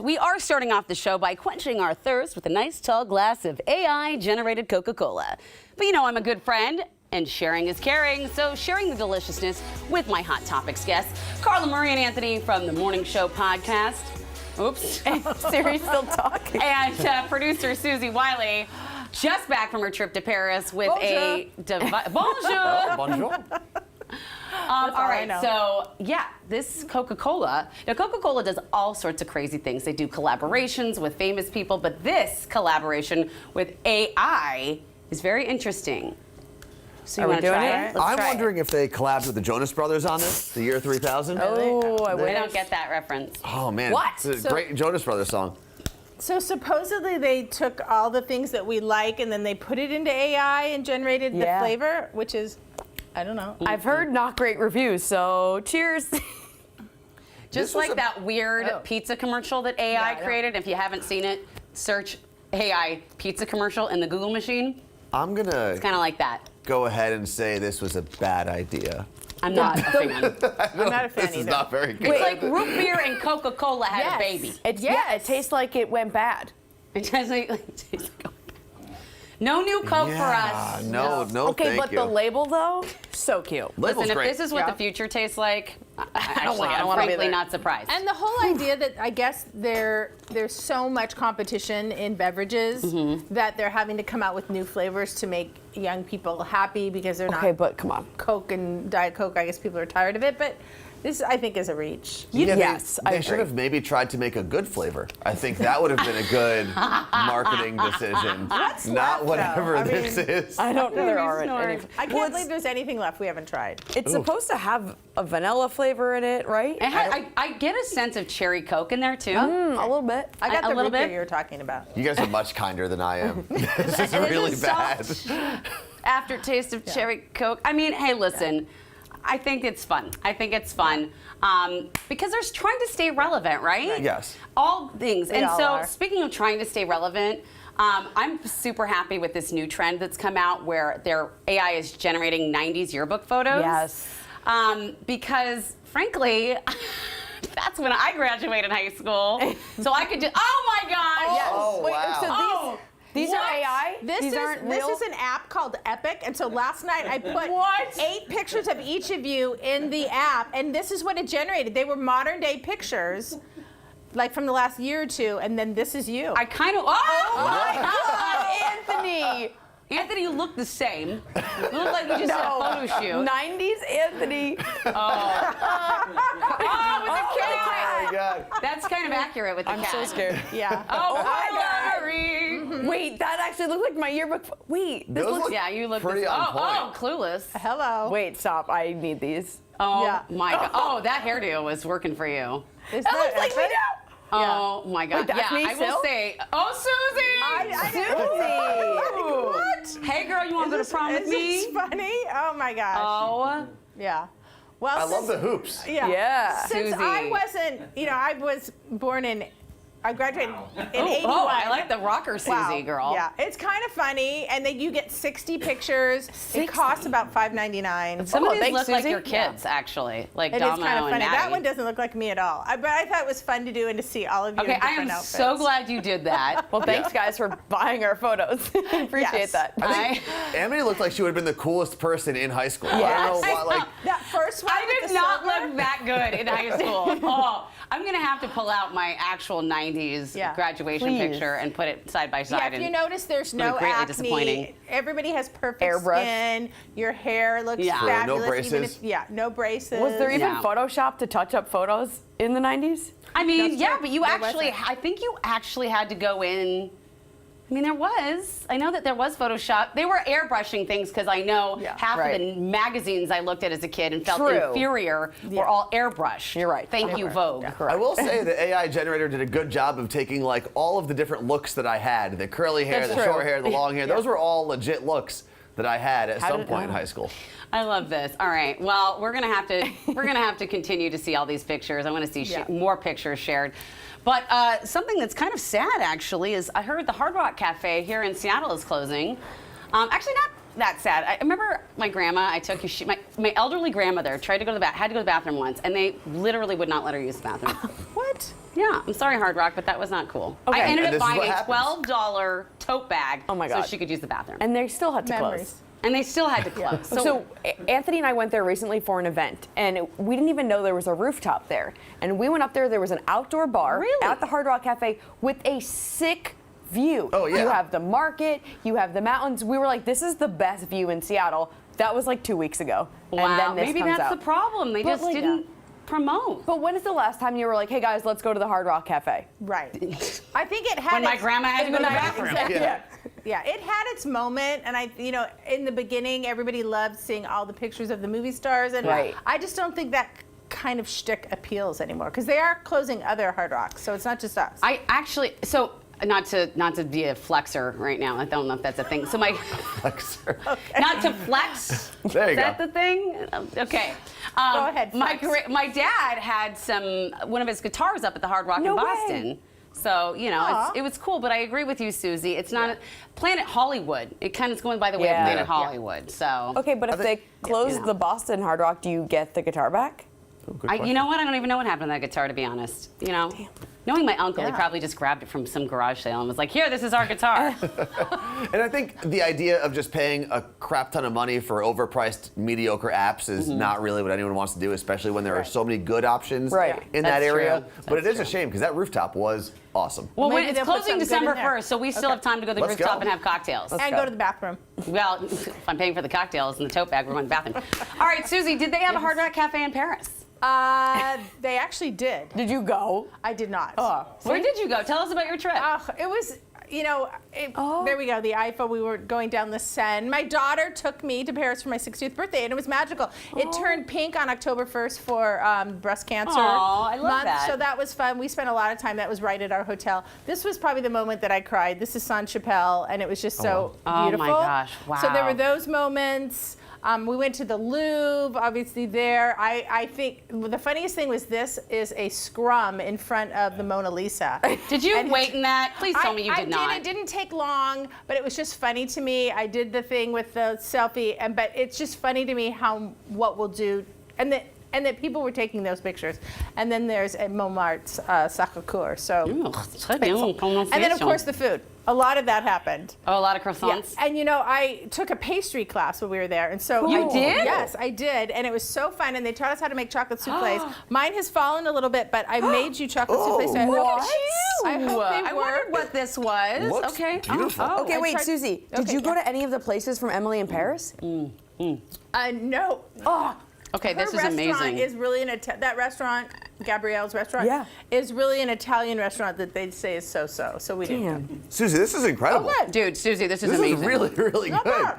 We are starting off the show by quenching our thirst with a nice tall glass of AI-generated Coca-Cola. But you know I'm a good friend, and sharing is caring, so sharing the deliciousness with my Hot Topics guests, Carla Marie and Anthony from the Morning Show podcast. Oops. Siri's still talking. And producer Suzie Wiley, just back from her trip to Paris with a Bonjour. Oh, bonjour. All right, so yeah, this Coca-Cola. Now, Coca-Cola does all sorts of crazy things. They do collaborations with famous people, but this collaboration with AI is very interesting. So you want to try it? I'm wondering if they collabed with the Jonas Brothers on this, the year 3000. Oh, I don't get that reference. Oh, man. What? It's a great Jonas Brothers song. So supposedly they took all the things that we like and then they put it into AI and generated the flavor, which is, I don't know. I've heard not great reviews, so cheers. Just like that weird pizza commercial that AI created. If you haven't seen it, search AI pizza commercial in the Google machine. I'm going to It's kind of like that. go ahead and say this was a bad idea. I'm not a fan. I'm not a fan This is either. not very good. It's like root beer and Coca-Cola had a baby. It tastes like it went bad. It tastes like no new Coke for us. No, Okay, thank but you. the label though, so cute. Label's Listen, if great. this is what the future tastes like, I'm wanna be frankly there. not surprised. And the whole idea that I guess there's so much competition in beverages that they're having to come out with new flavors to make young people happy because they're Okay, not but come on. Coke and Diet Coke. I guess people are tired of it, but this I think is a reach. Yes, I they should agree. have maybe tried to make a good flavor. I think that would have been a good marketing decision. What's Not left, whatever though? I this mean, is. I don't know there Maybe aren't snort. any. I can't believe there's anything left we haven't tried. It's supposed to have a vanilla flavor in it, right? I get a sense of cherry Coke in there too. A little bit. I got A the little root beer bit? you were talking about. You guys are much kinder than I am. This is really bad. Aftertaste of cherry Coke. I mean, hey, listen. I think it's fun. Because they're trying to stay relevant, right? Yes. All things. They And all so, are. speaking of trying to stay relevant, I'm super happy with this new trend that's come out where their AI is generating 90s yearbook photos. Yes. Because, frankly, that's when I graduated high school. So I could do. Oh my gosh! Oh, Wait, wow. so these are AI? This aren't is real? an app called Epic, and so last night I put What? 8 pictures of each of you in the app, and this is what it generated. They were modern day pictures, like from the last year or two, and then this is you. I kind of. Oh my God! Anthony! Anthony, you look the same. You look like we just did a photo shoot. 90s Anthony. Oh, with the cat! Oh my God. That's kind of accurate with the I'm cat. so scared. yeah. Oh, my God. Marie. Wait, that actually looked like my yearbook. Wait, this Those looks. look Yeah, you look pretty this. on Oh, point. clueless. Hello. Wait, stop. I need these. Oh Yeah. my God. Oh, that hairdo was working for you. Is That looks like me Epic? now. Oh my God. Wait, that's yeah, me I will still? say. Oh, Susie. Susie. What? Hey, girl, you want to go to prom with Is me? this funny? Oh my gosh. Oh. Yeah. Well, I love since- the hoops. Yeah. Yeah. Since Susie. I wasn't, I was born I graduated in 81. Oh, I like the rocker Susie, Wow. girl. Yeah, it's kind of funny, and then you get 60 pictures. It costs about $5.99. Some of these thanks, look like Susie. your kids, actually, like It is Domino kind of and funny. Maddie. That one doesn't look like me at all. But I thought it was fun to do and to see all of you Okay, in I different am outfits. so glad you did that. Well, thanks guys for buying our photos. Appreciate Yes. that. I think Amity looked like she would have been the coolest person in high school. I Yes. don't know why, like, That first one. I with did the not silver- look that good in high school. Oh, I'm gonna have to pull out my actual '90s Yeah. graduation Please. picture and put it side by Yeah, side. if you and notice, there's it'll be no greatly acne. disappointing. Everybody has perfect Airbrush. skin. Your hair looks Yeah. True, no fabulous. Even braces. if, no braces. Was there even Yeah. Photoshop to touch up photos in the 90s? I mean, That's yeah, true. but you There actually, wasn't. I think you actually had to go in. I mean, there was. I know that there was Photoshop. They were airbrushing things because I know half Right. of the magazines I looked at as a kid and felt True. inferior were all airbrushed. You're right. Thank you, Vogue. I will say the AI generator did a good job of taking like all of the different looks that I had. The curly hair, That's the true. short hair, the long hair. Those were all legit looks that I had at How some did- point in oh. high school. I love this. All right. Well, we're gonna have to continue to see all these pictures. I want to see more pictures shared. But something that's kind of sad, actually, is I heard the Hard Rock Cafe here in Seattle is closing. Actually, that sad. I remember my grandma. I took my elderly grandmother had to go to the bathroom once, and they literally would not let her use the bathroom. What? Yeah, I'm sorry, Hard Rock, but that was not cool. Okay. I ended And up this is buying what a happens. $12 tote bag Oh my God. so she could use the bathroom. And they still had to Memories. close. And they still had to close. So Anthony and I went there recently for an event, and we didn't even know there was a rooftop there. And we went up there was an outdoor bar Really? at the Hard Rock Cafe with a sick view. Oh, yeah. You have the market, you have the mountains. We were like, this is the best view in Seattle. That was like 2 weeks ago. wow, And then this maybe comes that's out. the problem. They But, just like, didn't promote. But when is the last time you were like, hey guys, let's go to the Hard Rock Cafe? Right. I think it had When my its- grandma had to go to the bathroom. Exactly. Yeah. Yeah, it had its moment, and in the beginning, everybody loved seeing all the pictures of the movie stars, and Right. I just don't think that kind of shtick appeals anymore because they are closing other Hard Rocks, so it's not just us. I actually, so not to be a flexer right now. I don't know if that's a thing. So my Flexer. not to flex. There you Is that go. the thing? Okay. Go ahead, flex. My dad had one of his guitars up at the Hard Rock No in way. Boston. So, Aw. it was cool, but I agree with you, Susie. It's not Planet Hollywood. It kind of is going by the way Yeah. of Planet Yeah. Hollywood. So, Okay, but if they close you know. the Boston Hard Rock, do you get the guitar back? you know what? I don't even know what happened to that guitar, to be honest. Knowing my uncle, he Yeah. probably just grabbed it from some garage sale and was like, "Here, this is our guitar." And I think the idea of just paying a crap ton of money for overpriced, mediocre apps is not really what anyone wants to do, especially when there are so many good options Right. in that That's area. true. But it That's is a shame because that rooftop was awesome. Well, Maybe it's they'll put closing something good December in there. 1st, so we still Okay. have time to go to the Let's rooftop go. and have cocktails. and go to the bathroom. Well, if I'm paying for the cocktails and the tote bag, we're going to the bathroom. All right, Susie, did they have a Hard Rock Cafe in Paris? They actually did. Did you go? I did not. Where did you go? Tell us about your trip. It was, there we go, the Eiffel. We were going down the Seine. My daughter took me to Paris for my 60th birthday, and it was magical. It turned pink on October 1st for breast cancer Aw, I love month, that. so that was fun. We spent a lot of time. That was right at our hotel. This was probably the moment that I cried. This is Saint-Chapelle, and it was just so Oh, my beautiful. gosh, So there wow. were those moments. We went to the Louvre, obviously there. I think the funniest thing was this is a scrum in front of the Mona Lisa. Did you And wait in that? Please tell me you did not. It didn't take long, but it was just funny to me. I did the thing with the selfie, but it's just funny to me what we'll do, and that people were taking those pictures. And then there's Montmartre's Sacré-Cœur. So, Très bien, and then of course the food. A lot of that happened. Oh, a lot of Yeah. croissants? And I took a pastry class when we were there, and so You did? Yes, I did, and it was so fun. And they taught us how to make chocolate souffles. Mine has fallen a little bit, but I made you chocolate souffles. So I hope I hope they I work. wondered what this was. Looks Okay. beautiful. Oh. Okay, I wait, tried- Susie, did Okay, you go yeah. to any of the places from Emily in Paris? No. Oh. Okay, this Her is restaurant amazing. is really that restaurant, Gabrielle's restaurant, Yeah. is really an Italian restaurant that they say is so-so. So we didn't go. Damn. Susie, this is incredible. Oh, good. Dude, Susie, this is This amazing. is really, really Not good. bad.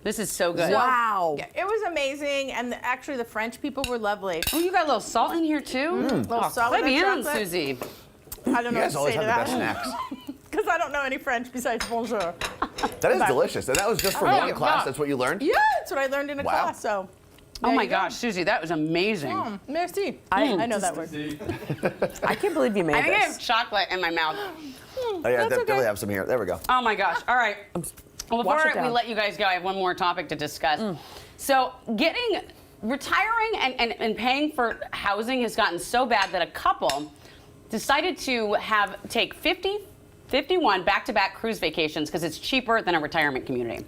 This is so good. Wow. Yeah, it was amazing, and actually the French people were lovely. Oh, you got a little salt in here too? Little salt Très in the bien, chocolate. Susie. I don't You know guys what always to say have to the that. best snacks. Because I don't know any French besides bonjour. That is delicious. And that was just from Oh, one class. yeah. That's what you learned? Yeah, that's what I learned in a Wow. class. So. Oh there my you go. gosh, Susie, that was amazing. Merci. I know that word. I can't believe you made I think I this. have chocolate in my mouth. Oh, yeah, definitely have some here. There we go. Oh my gosh. All right. Well, Wash it before we down. let you guys go, I have one more topic to discuss. So, retiring and paying for housing has gotten so bad that a couple decided to take 51 back-to-back cruise vacations because it's cheaper than a retirement community.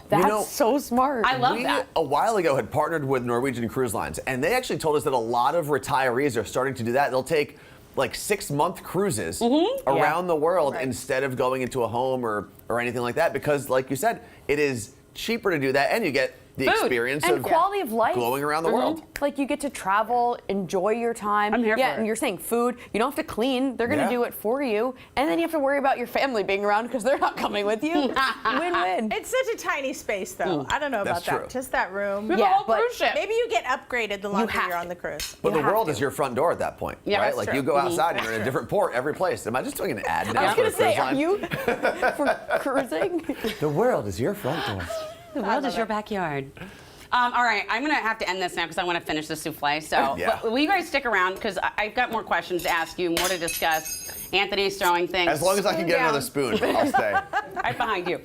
That's know, so smart. I love We, that. a while ago, had partnered with Norwegian Cruise Lines, and they actually told us that a lot of retirees are starting to do that. They'll take like 6-month cruises around the world instead of going into a home or anything like that because, like you said, it is cheaper to do that, and you get the Food. experience and of quality of life. going around the world. Like you get to travel, enjoy your time. I'm here yeah, for and it. you're saying food. You don't have to clean. They're gonna Yeah. do it for you, and then you have to worry about your family being around because they're not coming with you. Win-win. It's such a tiny space, though. I don't know about That's that. true. Just that room. We have a Yeah, whole but cruise ship. Maybe you get upgraded the longer have you're on to. the cruise. But You the have world to. is your front door at that point, Yeah, right? that's Like true. you go outside and you're in a different port every place. Am I just doing an ad now I was for gonna a cruise say, are line? you for cruising? The world is your front door. The world is your backyard. All right, I'm going to have to end this now because I want to finish the souffle. So, Yeah. will you guys stick around because I've got more questions to ask you, more to discuss. Anthony's throwing things As long as I can get down. another spoon, I'll stay. right behind you.